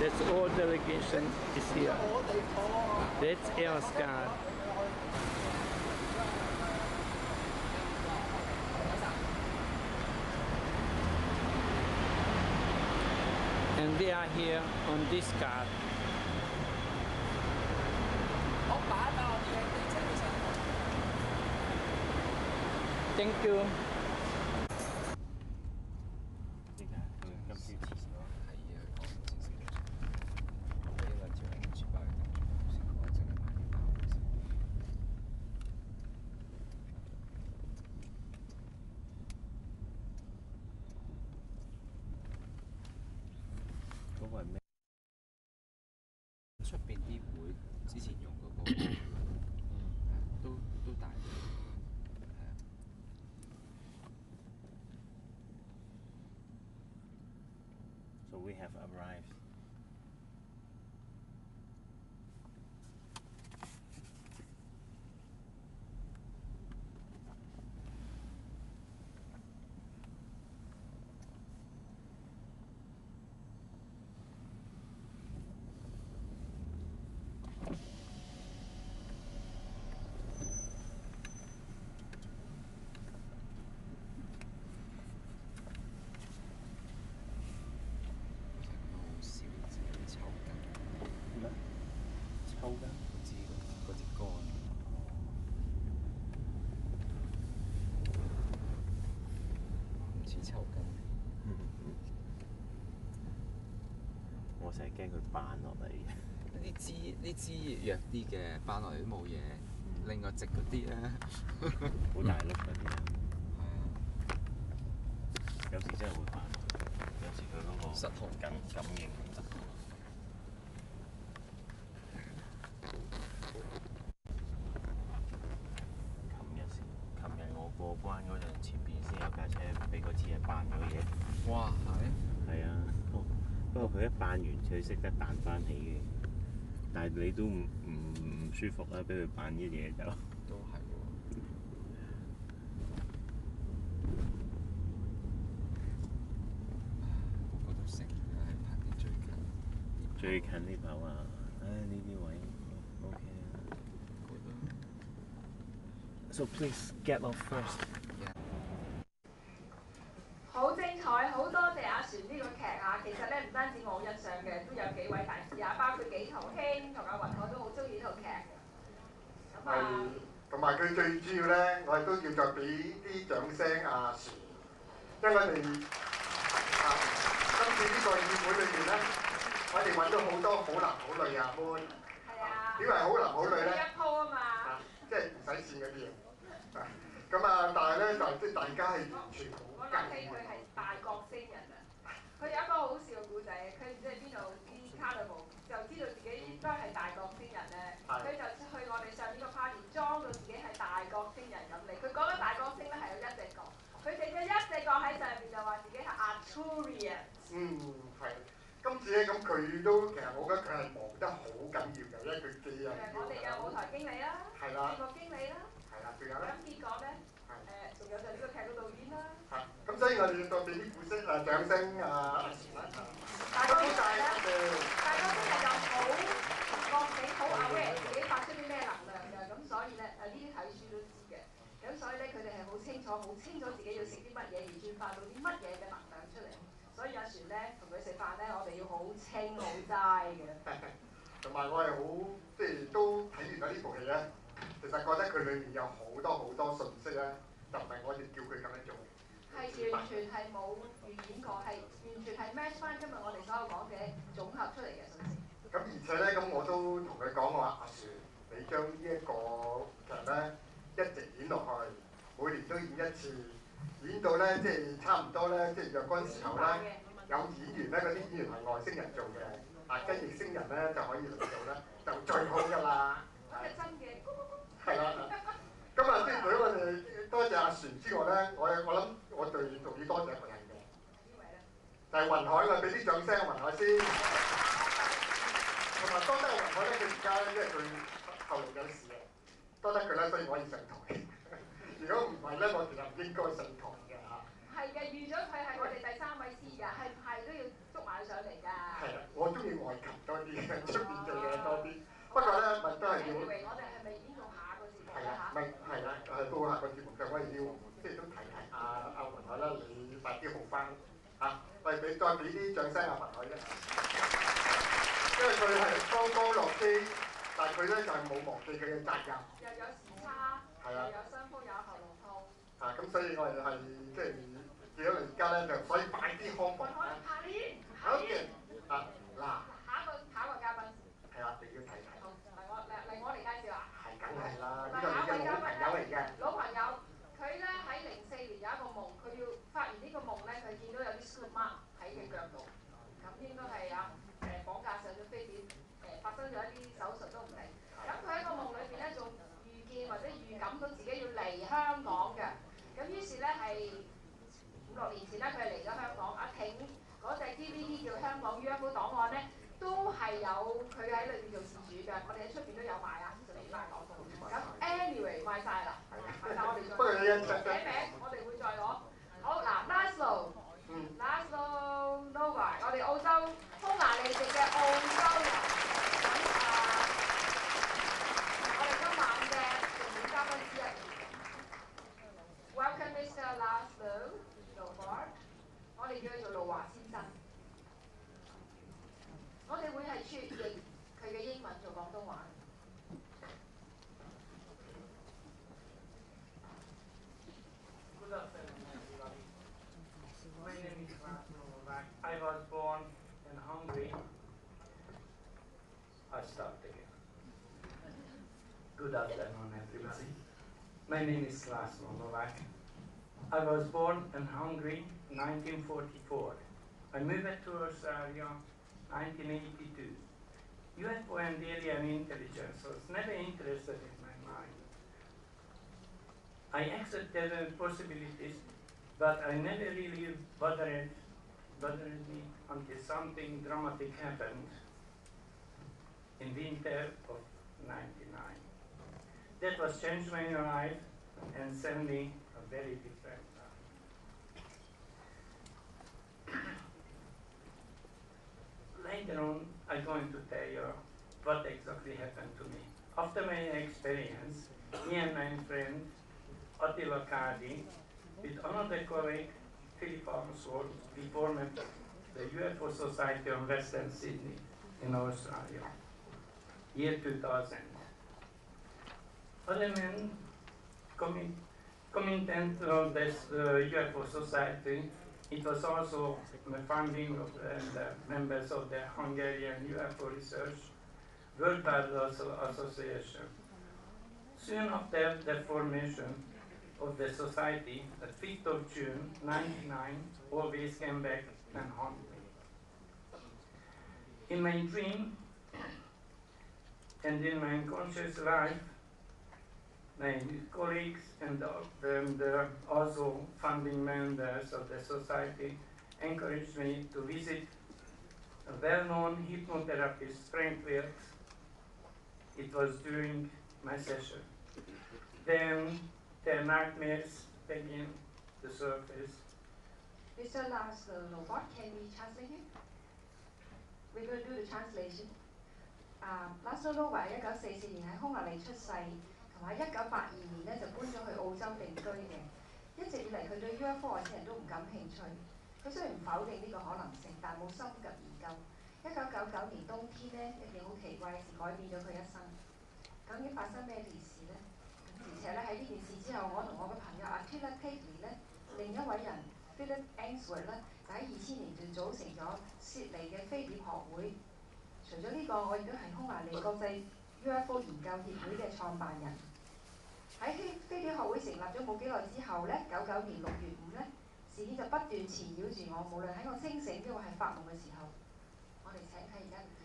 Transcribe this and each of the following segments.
That's all delegation is here. That's Air Scar. And they are here on this card. Thank you.出邊啲會之前用嗰個都大啲，係啊。So we have arrived.我成日驚佢扮落嚟。呢支弱啲嘅扮落嚟都冇嘢，另外直嗰啲咧，好大粒嗰啲啊。係啊，有時真係會扮，有時佢嗰個失控感應失控。琴日我過關嗰陣，前邊先有架車俾嗰支嘢扮咗嘢。哇！係啊。不過佢一扮完，佢識得彈翻起嘅，但係你都唔舒服啦，俾佢扮啲嘢就。都係喎。個個都食，係拍啲最近。最近呢排啊，唉呢啲位 OK 啊。So please get off first. 好精彩，好多謝阿璇呢個劇啊！其實咧唔單止我好欣賞嘅，都有幾位大師啊，包括紀陶兄同阿雲海都好中意呢套劇嘅。咁啊，同埋佢最主要咧，我哋都要再俾啲掌聲阿璇，因為我哋今次呢個議會裏邊咧，我哋揾到好多好男好女啊妹。係啊。點為好男好女咧？一鋪啊嘛。即係唔使錢嗰啲嘢。咁啊，但係咧就即係大家係完全冇計。我諗起佢係大角星人啊！佢有一個好笑嘅故仔，佢唔知喺邊度啲卡裏無，就知道自己應該係大角星人咧。佢就去我哋上年個 party 裝到自己係大角星人咁嚟。佢講緊大角星咧係有一隻角，佢哋嘅一隻角喺上邊就話自己係 Arturian。係。今次咧咁佢都其實我覺得佢係忙得好緊要嘅，因為佢既係我哋嘅舞台經理啦，節目經理啦。仲有咧？咁結果咧？仲有就呢個劇嘅導演啦。咁所以我哋要多俾啲掌聲阿璇啦。大哥星係又好覺醒，好 aware 自己發出啲咩能量嘅，咁所以咧呢啲睇書都知嘅。咁所以咧佢哋係好清楚自己要食啲乜嘢，而轉化到啲乜嘢嘅能量出嚟。所以阿璇咧同佢食飯咧，我哋要好清好齋嘅。同埋我係好即係都睇完咗呢部戲咧。其實覺得佢裏面有好多信息咧，就唔係我哋叫佢咁樣做。係完全係冇預演過，係完全係 match 翻今日我哋所有講嘅總合出嚟嘅信息。咁而且咧，咁我都同佢講我話阿璇，你將呢一個劇咧一直演落去，每年都演一次，演到咧即係差唔多咧，即係若干時候咧，有演員咧嗰啲演員係外星人做嘅，跟逆星人咧就可以嚟做咧，就最好㗎啦。真嘅，係啦。咁啊，即係除咗我哋多謝阿璇之外咧，我諗我仲要多謝一個人嘅。邊位咧？就係雲海，我俾啲掌聲雲海先。同埋多得雲海咧，佢而家咧，因為佢後嚟有事啊，多得佢咧，所以我可以上台。如果唔係咧，我其實唔應該上台嘅嚇。係嘅，預咗佢係我哋第3位司儀㗎，係都要捉埋佢上嚟㗎。係啊，我中意外劇。出邊做嘢多啲。不過咧，咪都係要。我哋係咪已經做下個節目係啊，咪係啦，到下個節目嘅，我哋要即係都提阿雲海啦，你快啲好翻嚇，我哋再俾啲掌聲阿雲海啫，因為佢係剛剛落機，但係佢咧就係冇忘記佢嘅責任。又有時差，又有傷風，有喉嚨痛。咁所以我哋係即係見到你而家咧，就所以快啲康復。下年。好嘅。嗱。下一個嘉賓。係啦，你要睇睇。好，嚟我嚟介紹啊。係，梗係啦，呢個你嘅老朋友嚟嘅。老朋友，佢咧喺04年有一個夢，佢要發現呢個夢咧，佢見到有啲 scoop mark 喺佢腳度，咁應該係綁架上咗飛碟，發生咗一啲手術都唔定。咁佢喺個夢裏邊咧，仲預見或者預感到自己要嚟香港嘅。咁於是咧係5-6年前咧，佢係嚟咗香港。阿挺嗰隻 DVD 叫《香港 UFO 檔案》咧，都係有佢喺裏邊做事主嘅。我哋喺出邊都有賣啊，順便賣廣告。咁 anyway 賣晒啦，賣晒我哋再寫名，我哋會再攞。好嗱 Laszlo Nova， 我哋澳洲匈牙利籍嘅澳洲人。我哋今晚嘅重點嘉賓之一。Welcome Mr. Laszlo Nova， 我哋叫佢做路華先生。我哋會係撮譯佢嘅英文做廣東話。Good afternoon, everybody. My name is Laszlo. I was born in Hungary. I start again. Good afternoon, everybody. My name is Laszlo Novak. I was born in Hungary in 1944. I moved to Australia 1982. UFO and alien intelligence was never interested in my mind. I accepted the possibilities, but I never really bothered me until something dramatic happened in winter of '99. That was changed my life and sent me a very different life. Later on, I'm going to tell you what exactly happened to me. After my experience, me and my friend Attila Kárdi, with another colleague, Philip Armstrong, we formed the UFO Society of Western Sydney in Australia, year 2000. Other men committed to this UFO Society. It was also the founding of the members of the Hungarian UFO Research Worldwide Association. Soon after the formation of the society, the 5th of June '99, always came back and haunted me. In my dream and in my conscious life, my colleagues and also founding members of the society encouraged me to visit a well-known hypnotherapist, Frank Wilkes. It was during my session. Then the nightmares began to surface. Mr. Laszlo Nova, can we translate him? We're going to do the translation. Laszlo Nova 1944年喺匈牙利出世。同埋1982年咧就搬咗去澳洲定居嘅，一直以嚟佢對 UFO 外星人都唔感興趣。佢雖然唔否定呢個可能性，但冇深入研究。1999年冬天咧，一件好奇怪嘅事改變咗佢一生。究竟發生咩事咧？而且咧喺呢件事之後，我同我嘅朋友 Attila Kárdi 咧，另一位人 Philip Armstrong 咧，就喺2000年就組成咗悉尼嘅飛碟學會。除咗呢個，我亦都係匈牙利國際 UFO 研究協會嘅創辦人。喺飛碟學會成立咗冇幾耐之後咧，99年6月5咧，事件就不斷纏繞住我，無論喺我清醒抑或係發夢嘅時候。我哋請睇而家嘅片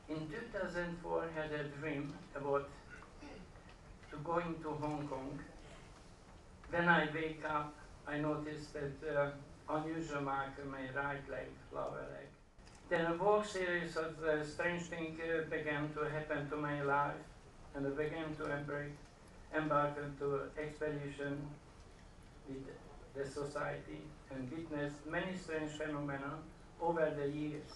段。In 2004, I had a dream about to going to Hong Kong. When I wake up, I noticed that unusual mark in my right leg, lower leg. Then a whole series of strange things began to happen to my life, and I began to embark into expedition with the society and witnessed many strange phenomena over the years.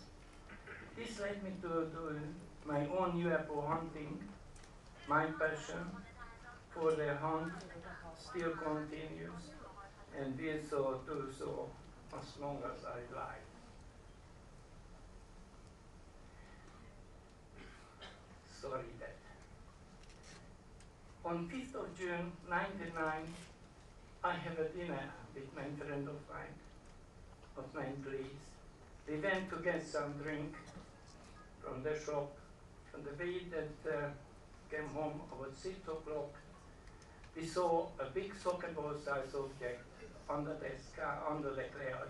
This led me to do my own UFO hunting. My passion for the hunt still continues, and will so do so as long as I like. Sorry that. On 5th of June 1999, I have a dinner with my friend of mine, please. We went to get some drink from the shop. On the way that came home about 6 o'clock, we saw a big soccer ball size object under the sky, under the cloud,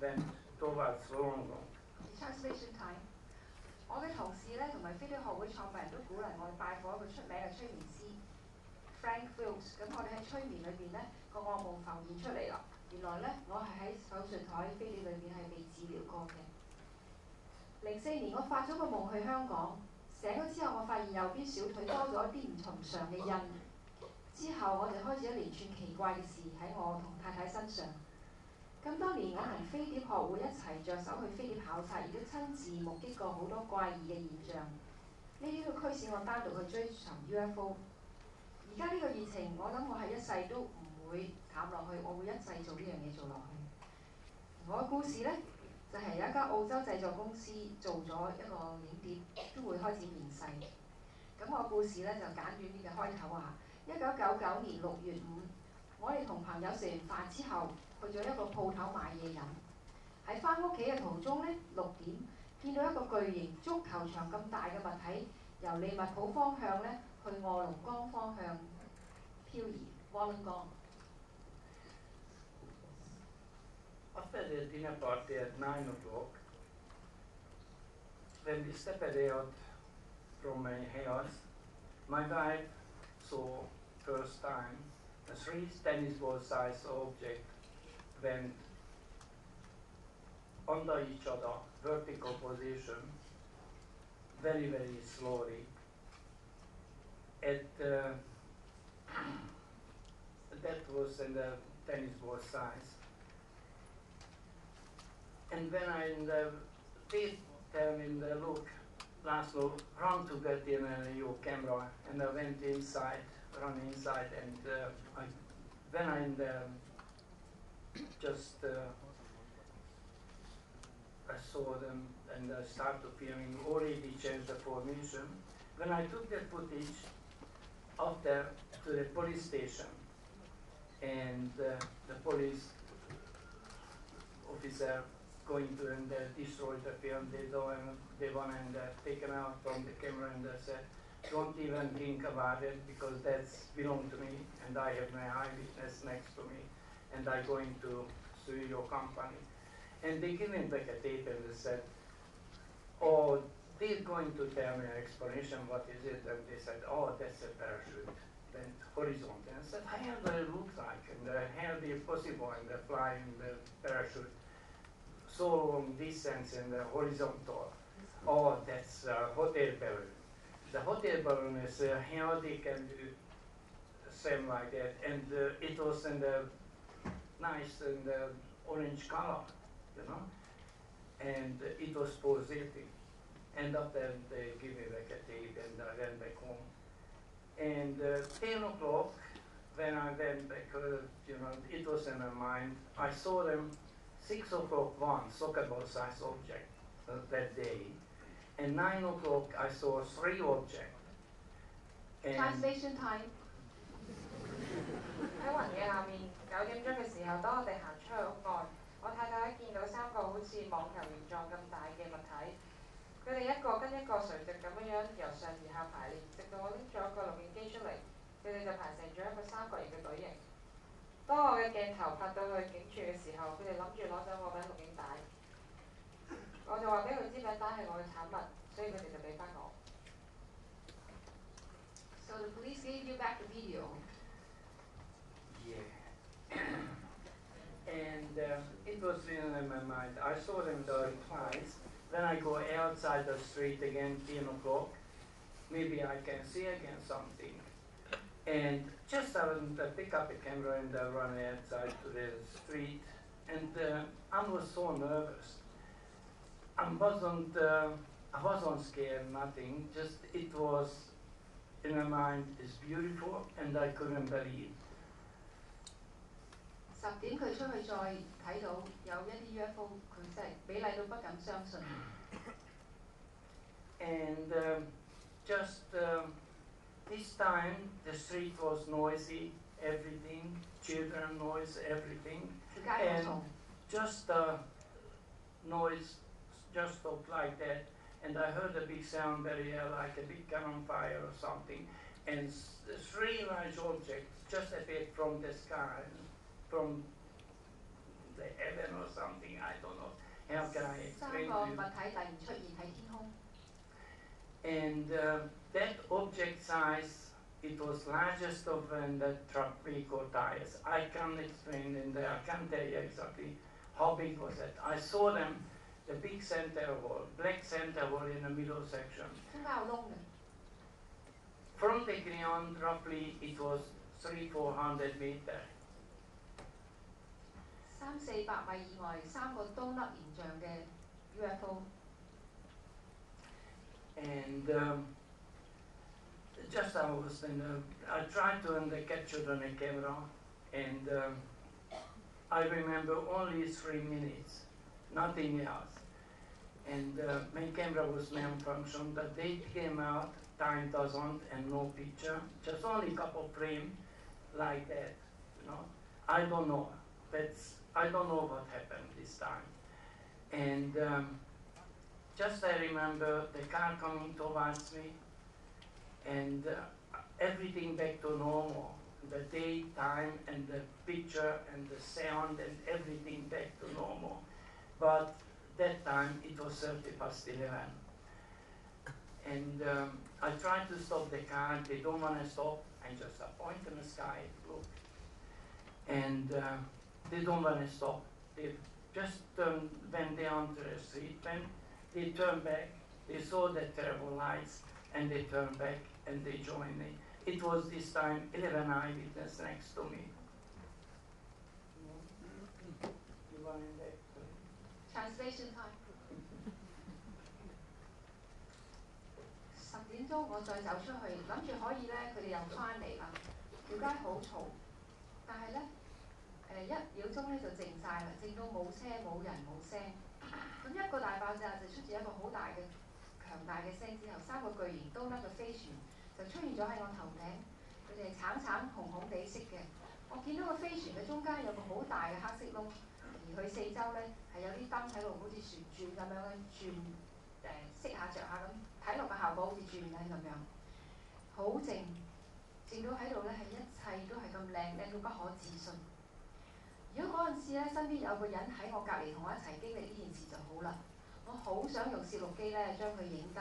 went towards Fong. Translation time。我嘅同事咧同埋飛碟學會創辦人都鼓勵我哋拜訪一個出名嘅催眠師 Frank Wills。咁我哋喺催眠裏邊咧個噩夢浮現出嚟啦。原來咧我係喺手術台飛碟裏邊係被治療過嘅。04年我發咗個夢去香港，醒咗之後我發現右邊小腿多咗一啲唔尋常嘅印。之後我就開始一連串奇怪嘅事喺我同太太身上。咁當年我同飛碟學會一齊着手去飛碟考察，亦都親自目擊過好多怪異嘅現象。呢啲都驅使我單獨去追尋 UFO。而家呢個熱情，我諗我係一世都唔會淡落去，我會一世做呢樣嘢做落去。我嘅故事呢，就係、有一間澳洲製作公司做咗一個影碟，都會開始面世。咁我故事呢，就簡短啲嘅開頭啊！1999年6月5，我哋同朋友食完飯之後，去咗一個鋪頭買嘢飲。喺返屋企嘅途中呢，6點見到一個巨型足球場咁大嘅物體，由利物浦方向呢去臥龍崗方向漂移。Wollongong。After the dinner party at 9 o'clock, when we stepped out from my house, my wife saw first time a 3 tennis ball size object went under each other, vertical position, very, very slowly. That was in the tennis ball size. And when I did tell me look, Laszlo, run to get in your camera, and I went inside, run inside, and when I I saw them and I started feeling already changed the formation. When I took the footage out there to the police station, and the police officer going to and destroy the film, they want and taken out from the camera and said, don't even think about it because that's belong to me and I have my eyewitness next to me and I'm going to sue your company. And they gave me back a tape and they said, oh, they're going to tell me an explanation, what is it? And they said, oh, that's a parachute, then horizontal. And I said, how does it look like? And how is it possible in the flying the parachute so long distance in the horizontal? Oh, that's a hotel balloon. The hotel balloon is how they can do same like that. And it was in the nice in the orange color, you know, and it was positive. And after they give me like a tape and I went back home. And 10 o'clock, when I went back, you know, it was in my mind, I saw them 6 o'clock one soccer ball size object that day. And 9 o'clock I saw 3 objects. Translation time。喺雲嘅下面9點鐘嘅時候，當我哋行出去屋外，我太太見到3個好似網球形狀咁大嘅物體，佢哋一個跟一個垂直咁樣由上而下排列，直到我拎咗一個錄影機出嚟，佢哋就排成咗一個三角形嘅隊形。當我嘅鏡頭拍到去警署嘅時候，佢哋諗住攞走我柄錄影帶，我就話俾佢知柄帶係我嘅產物，所以佢哋就俾翻我。So the police gave you back the video. Yeah. And it was in my mind. I saw them twice. Then I go outside the street again, 10 o'clock. Maybe I can see again something. And just I pick up the camera and run outside to the street. And I was so nervous. I wasn't scared, nothing. Just it was in my mind, it's beautiful, and I couldn't believe. 10點佢出去再睇到有一啲 UFO， 佢真係美麗到不敢相信。And just this time, the street was noisy, everything, children noise, everything, and just noise just stopped like that, and I heard a big sound barrier, like a big gun on fire or something, and 3 large objects just appeared from the sky, from the heaven or something, I don't know. How can I explain to you? And that object size, it was largest of the truck vehicle tires. I can't explain in there, I can't tell you exactly how big was it. I saw them, the big center wall, black center wall in the middle section. From the ground, roughly, it was 300-400 meters. 300-400米以外，3個冬甩形象嘅 UFO。 And just I tried to capture it on a camera, and I remember only 3 minutes, nothing else. And my camera was malfunctioned. The date came out, time doesn't, and no picture, just only a couple frames like that. You know, I don't know. I don't know what happened this time. And just I remember the car coming towards me, and everything back to normal. The day, time, and the picture, and the sound, and everything back to normal. But that time, it was 11:30. And I tried to stop the car, they don't want to stop, and just point in the sky, look. And they don't want to stop. They just went down to the street, they turned back, they saw the terrible lights, and they turned back, and they joined me. It was this time 11 eyewitnesses next to me. You want in there? Translation time. 10點鐘我再走出去，諗住可以咧，佢哋又翻嚟啦。條街好嘈，但係咧1秒鐘咧就靜晒啦，靜到冇車冇人冇聲。咁一個大爆炸就出自一個好大嘅強大嘅聲之後，3個巨型刀甩嘅飛船就出現咗喺我頭頂，佢哋係橙橙紅紅地色嘅。我見到個飛船嘅中間有個好大嘅黑色窿，而佢四周咧係有啲燈喺度，好似旋轉咁樣轉熄下着下咁，睇落嘅效果好似轉緊咁樣，好靜，靜到喺度咧係一切都係咁靚，靚到不可置信。如果嗰陣時咧身邊有個人喺我隔離同我一齊經歷呢件事就好啦，我好想用攝錄機咧將佢影低，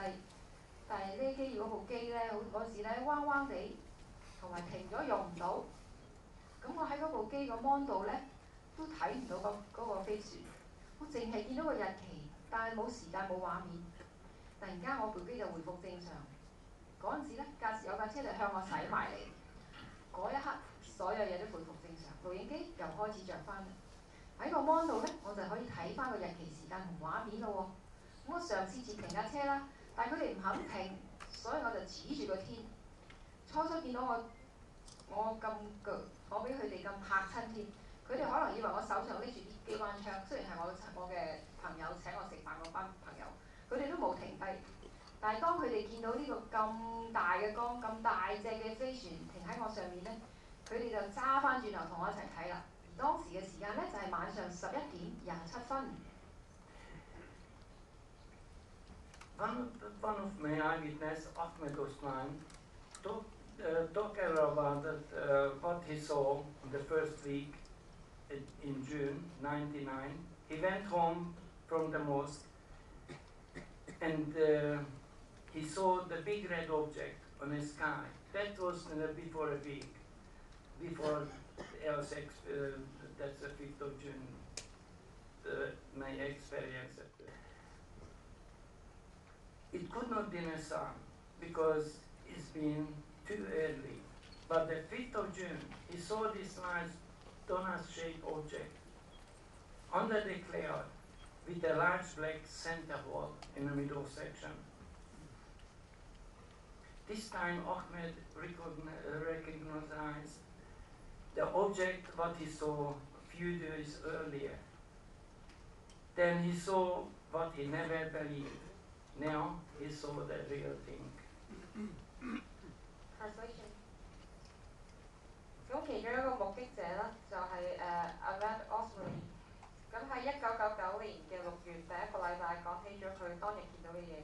但係呢機如果部機咧好嗰陣時咧彎彎地，同埋停咗用唔到，咁我喺嗰部機個 mon 度咧都睇唔到嗰個飛船，我淨係見到個日期，但係冇時間冇畫面。突然間我部機就回復正常，嗰陣時咧有架車就向我駛埋嚟，嗰一刻所有嘢都恢復正常，錄影機又開始着翻啦。喺個 mon 度咧，我就可以睇翻個日期、時間同畫面咯喎。咁我嘗試截停架車啦，但係佢哋唔肯停，所以我就指住個天。初見到我俾佢哋咁嚇親添，佢哋可能以為我手上拎住啲機關槍，雖然係我嘅朋友請我食飯嗰班朋友，佢哋都冇停低。但係當佢哋見到呢個咁大嘅光、咁大隻嘅飛船停喺我上面咧，佢哋就揸翻轉頭同我一齊睇啦。而當時嘅時間咧就係晚上11:27。One of my eyewitnesses, Ahmed Osman, talked about what he saw the first week in June '99. He went home from the mosque, and he saw the big red object on the sky. That was before a week, before LSX, that's the 5th of June, my experience. It could not be the sun because it's been too early. But the 5th of June, he saw this large donut-shaped object under the cloud, with a large black center wall in the middle section. This time Ahmed recognized the object what he saw a few days earlier. Then he saw what he never believed. Now he saw the real thing. Translation. 咁其中一個目擊者咧，就係Ahmed Osmani。咁喺1999年嘅6月第一個禮拜講起咗佢當日見到嘅嘢。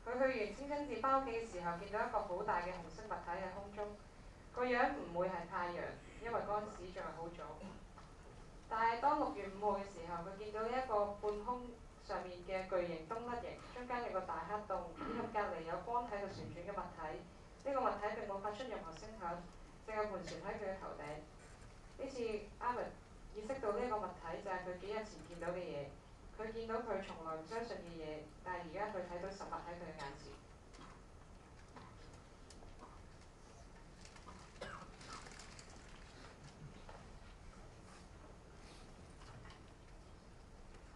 佢去完清真寺翻屋企嘅時候，見到一個好大嘅紅色物體喺空中，個樣唔會係太陽，因為嗰陣時仲係好早。但係當6月5號嘅時候，佢見到一個半空上面嘅巨型冬甩形，中間有個大黑洞，以及隔離有光喺度旋轉嘅物體。呢個物體並冇發出任何聲響，淨係盤旋喺佢嘅頭頂。呢次Ahmed意識到呢個物體就係佢幾日前見到嘅嘢，佢見到佢從來唔相信嘅嘢，但係而家佢睇到實物喺佢嘅眼前。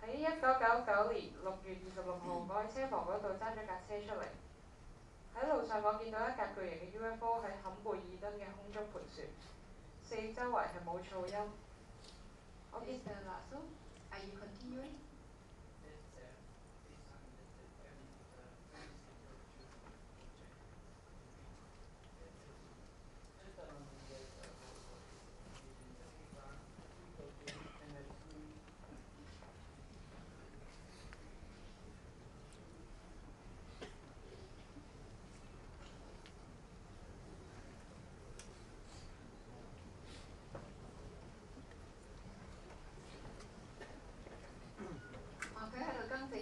喺1999年6月26號，我喺車房嗰度揸咗架車出嚟。喺路上，我見到一架巨型嘅 UFO 喺坎貝爾登嘅空中盤旋，四周圍係冇噪音。我見到啦，so are you continuing？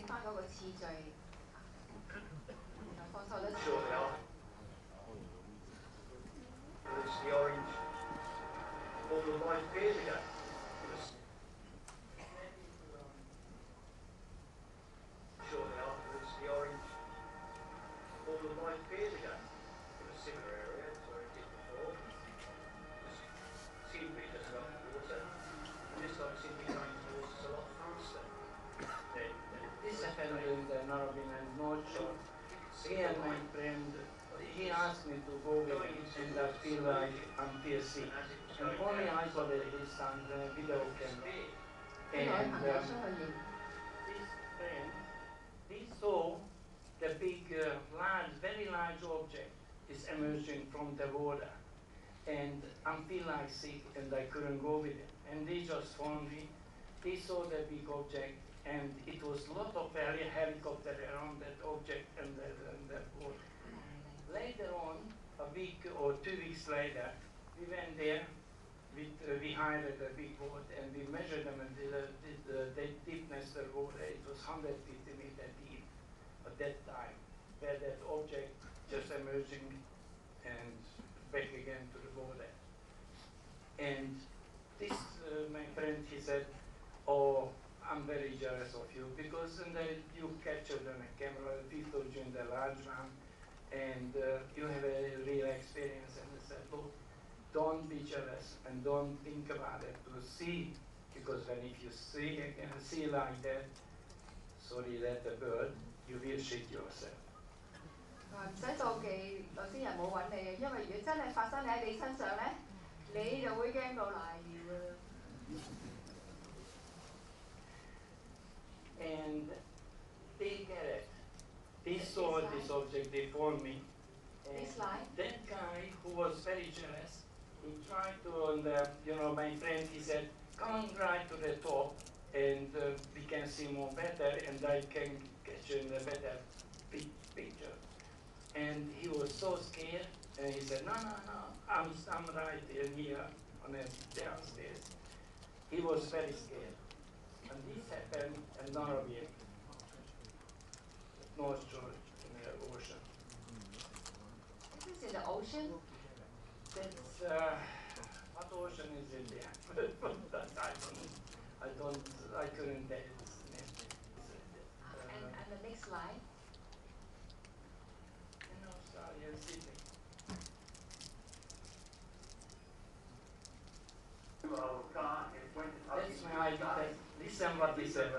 翻嗰個次序，放錯咗次序。It's the orange. All the light appears again. Shortly afterwards, the orange. All the light appears again. In a similar area to where it did before. It seemed to be just above the water. And this time it seemed to be going towards us a lot faster. This happened in the Northern and North Shore. He and my friend, he asked me to go with him, and I feel like I'm PSC. And only I got this on the video camera. And this friend, he saw the big, large, very large object is emerging from the water. And I feel like sick, and I couldn't go with him. And they just phoned me. They saw the big object. And it was a lot of helicopter around that object and that boat. Later on, a week or 2 weeks later, we went there. We hired a big boat and we measured them and did the deepness of the water. It was 150 meters deep at that time, where that object just emerging and back again to the water. And this, my friend, he said, "Oh, I'm very jealous of you because you captured on a camera, we told you in the large one, and you have a real experience." And I said, "Look, don't be jealous and don't think about it to see, because when if you see like that, sorry, that a bird, you will shit yourself." 唔使妒忌外星人冇揾你嘅，因為如果真係發生喺你身上咧，你就會驚到瀨尿啦。And they get it. They saw this object, they phoned me. And that guy who was very jealous, he tried to, my friend, he said, "Come right to the top and we can see more better and I can get you in a better picture." And he was so scared and he said, no, I'm right here on the downstairs. He was very scared. And this happened in Norway, North Shore, in the ocean. This is in the ocean? That's, what ocean is in there? I couldn't tell its name. And the next slide? In Australia, Sydney. That's my idea. Listen what he said.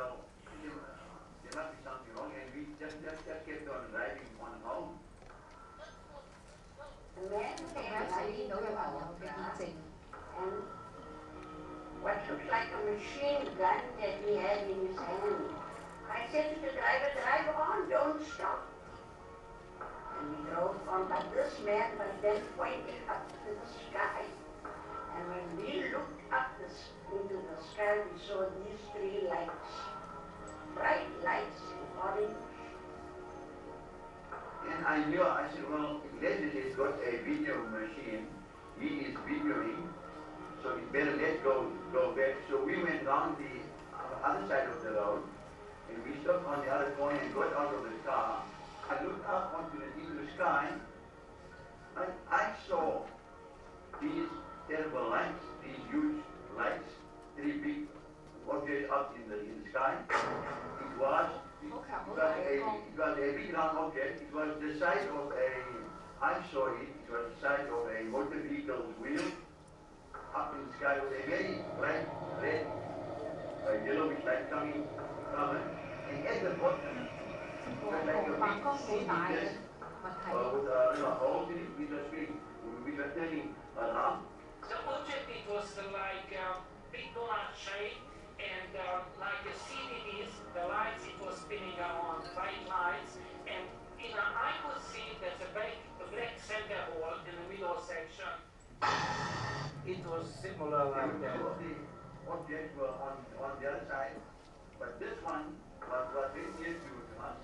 must be something wrong, and we just kept on driving on home. The man came riding to our car, and what looked like a machine gun that he had in his hand. I said to the driver, drive on, don't stop. And we drove on, but this man was then pointing up to the sky. And when we looked up into the sky, we saw these three lights, bright lights in orange. And I knew, I said, well, Leslie has got a video machine, he is videoing, so we better let go back. So we went down the other side of the road, and we stopped on the other corner and got out of the car. I looked up into the sky, and I saw these terrible lights, these huge lights, three big objects up in the sky. It was a big round object. It was the size of I saw it, it was the size of a motor vehicle's wheel up in the sky with a very bright red, yellowish light coming from it. And at the bottom, it was like a big cylinder with a hole in it, which was turning around. The object, it was like a big donut shape, and like a CDs, the lights, it was spinning around, bright lights, and I could see there's a black center hole in the middle section. It was similar like that. Two of the objects were on the other side, but this one was very near to us.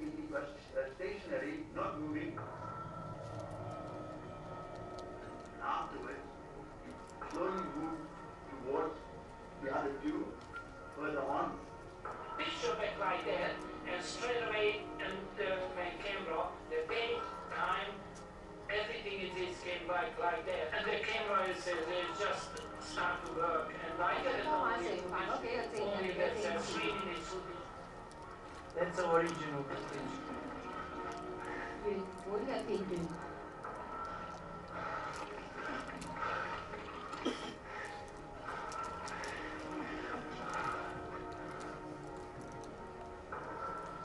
It was stationary, not moving. And afterwards, it slowly moved towards the other two, further on. Picture back like that, and straight away, and my camera, the date, time, everything it came back like that. And the camera is just start to work, and I get it only that's 3 minutes footage. That's the original footage.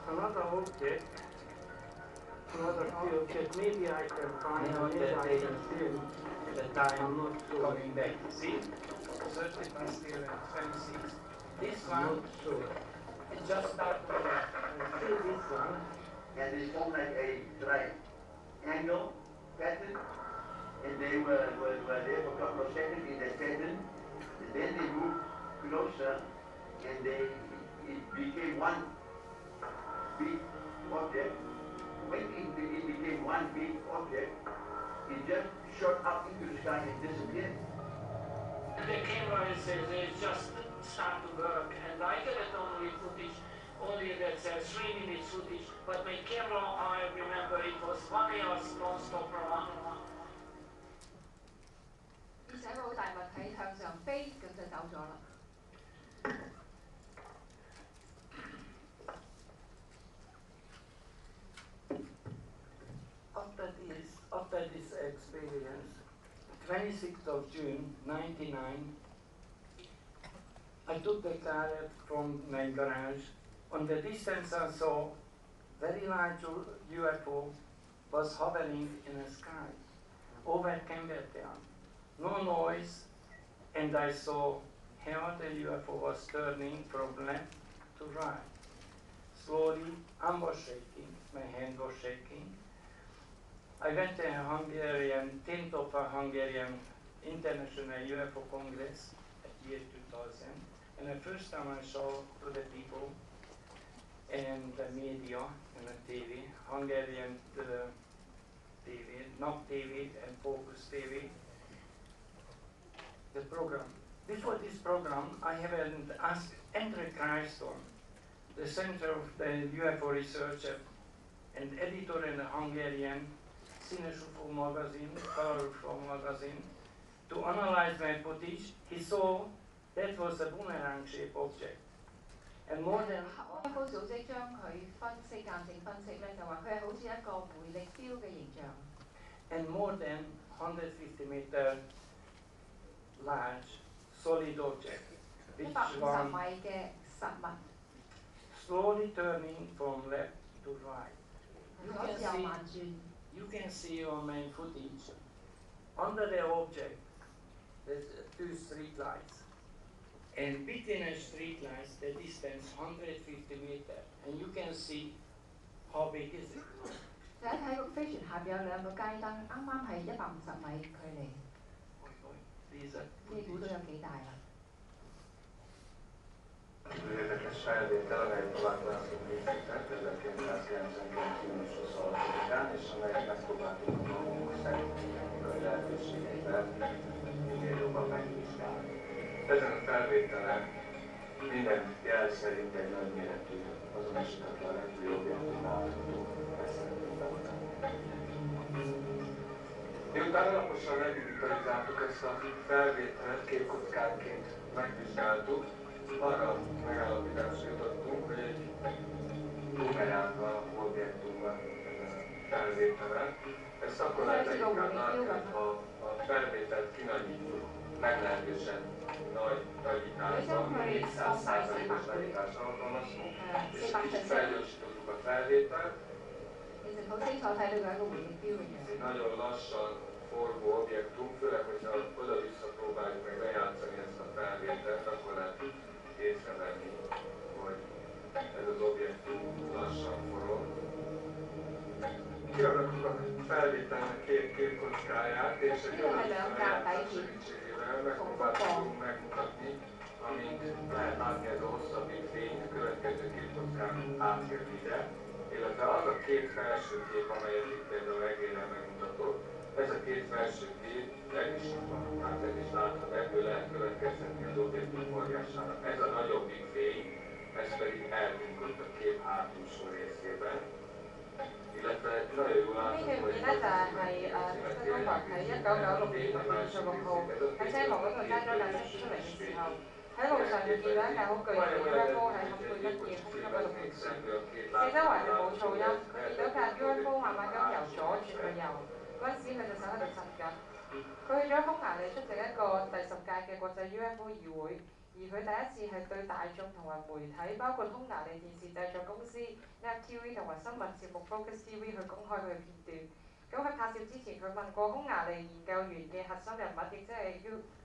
Another object, another few objects, maybe I can find maybe I can see the time, I'm not sure. Coming back. See? 30 past 11, 26. This one, it just started. See this one? And they formed like a triangle pattern, and they were there for a couple of seconds in that pattern, and then they moved closer, and it became one big object. When it became one big object, it just shot up into the sky and disappeared. And the camera is just start to work, and I get it only footage, only that's 3 minutes footage, but my camera, I remember it was 1 hour non-stop around. 變成一個好大物體向上飛，咁就走咗啦。After this experience, 26th of June, 99, I took the car from my garage. On the distance I saw very large UFO was hovering in the sky over Conference.And. No noise, and I saw how the UFO was turning from left to right. Slowly, I was shaking, my hand was shaking. I went to a Hungarian, 10th of a Hungarian International UFO Congress at year 2000, and the first time I saw to the people and the media and the TV, Hungarian TV, not TV and Focus TV, the program. Before this program, I haven't asked Andrew Christon, the center of the UFO researcher and editor in the Hungarian UFO magazine, colorful magazine, to analyze my footage. He saw that was a boomerang-shaped object. And more than UFO 組織將佢間證分析咧，就話佢係好似一個回力鏢嘅形象。And more than 150 meter large solid object, which 150米嘅實物。slowly turning from left to right. 左右慢轉。 You can see on my footage, under the object, there's two street lights. And between the street lights, the distance 150 meters. And you can see how big is it. 就一睇個飛船下邊有兩個街燈，啱啱係150米距離。你估到有幾大啦？ Érdekes felvétel, amely Tovább-László készített 1999. június 26-án, és amelyet megpróbáltuk a magunk szakmai lehetőségeivel minél jobban megvizsgálni. Ezen a felvételen minden jel szerint egy nagyméretű, azonosítatlan repülő objektum látható. Ezt szeretném bemutatni. Miután alaposan megdigitalizáltuk ezt a felvételt, képkockánként megvizsgáltuk, arra megállapításra jutottunk, hogy egy bumeráng a objektumban felvételen. Ezt akkor lehet leginkább látni, ha a felvételt kinagyítjuk meglehetősen nagy nagyításban, 400%-os nagyításra alkalmaztunk, és kicsit felgyorsítottuk a felvételt. Ez egy nagyon lassan forgó objektum, főleg, hogyha oda-vissza próbáljuk meg lejátszani ezt a felvételt, akkor lehet észrevenni, hogy ez az objektum lassan forog. Kiraktuk a felvételnek két képkockáját, és egy olyan lejátszás segítségével megpróbáltunk megmutatni, amint lehet látni ez a hosszabbik fény, a következő képkockán átjön ide, illetve az a két felső kép, amelyet itt például egérrel megmutatott, ez a két felső kép el is van, tehát ez is látható, ebből lehet következtetni az objektum forgására. Ez a nagyobbik fény, ez pedig elbukott a kép hátulsó részében, illetve nagyon jól látható, hogy呢段片咧就係中國喺1996年6月26號喺西航嗰度揸咗架車出嚟嘅時候，喺路上見到一架好巨型嘅 UFO 喺坎貝吉嘅空中嗰度盤旋，四周圍係冇噪音，佢見到架 UFO 慢慢咁由左轉去右。 嗰陣時佢隻手喺度震緊，佢去咗匈牙利出席一個第10屆嘅國際 UFO 議會，而佢第一次係對大眾同埋媒體，包括匈牙利電視製作公司 NET-TV 同埋新聞節目 Focus TV 去公開佢嘅片段。咁喺拍攝之前，佢問過匈牙利研究員嘅核心人物，亦即係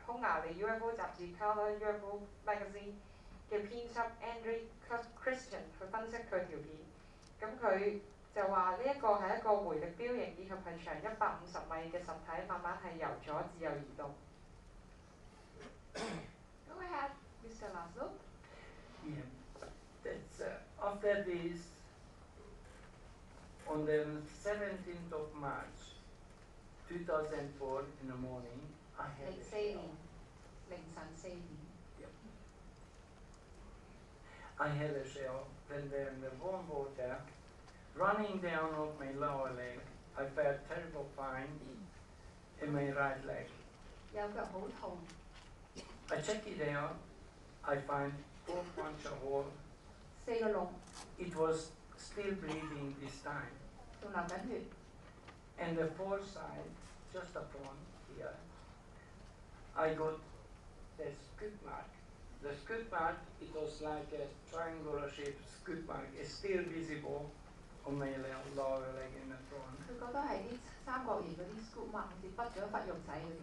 匈牙利 UFO 雜誌 Color UFO Magazine 嘅編輯 Andrew Christian 去分析佢條片。咁佢 就話呢一個係一個回力標型，以及係長150米嘅實體，慢慢係由左至右移動。Go ahead, Mr. Laszlo. Yeah, that's after this, on the 17th of March, 2004 in the morning, I had a shower. 凌晨4點。Yep. I had a shower, then the warm water running down off my lower leg, I felt terrible pain in my right leg. 右腳好痛。 I check it out, I find 4 puncture hole. 4個窿。 It was still bleeding this time. 仲流緊血。 And the fourth side, just upon here, I got the scoop mark. The scoop mark, it was like a triangular shaped scoop mark. It's still visible on my lower leg in the front. 佢覺得係啲三角形嗰啲 scoop mark，好似畢咗忽肉仔嗰啲。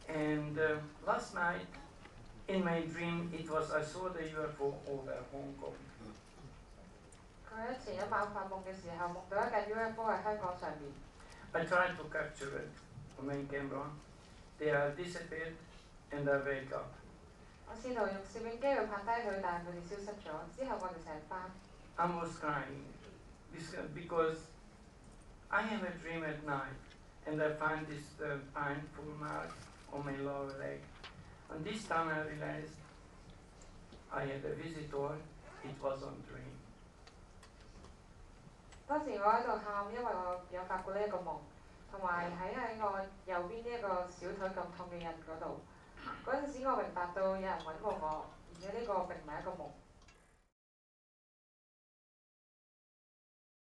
And last night, in my dream, it was I saw the UFO over Hong Kong. 佢喺前一晚發夢嘅時候，夢到一架 UFO 喺香港上面。 I tried to capture it on my camera. They are disappeared, and I wake up. 我試圖用攝影機去拍低佢，但係佢哋消失咗。之後我哋醒返。 I was crying because I have a dream at night, and I find this painful mark on my lower leg. And this time I realized I had a visitor. It was on dream. 當時我喺度喊，因為我有發過呢一個夢，同埋喺我右邊呢一個小腿咁痛嘅人嗰度。嗰陣時我明白到有人揾過我，而且呢個並唔係一個夢。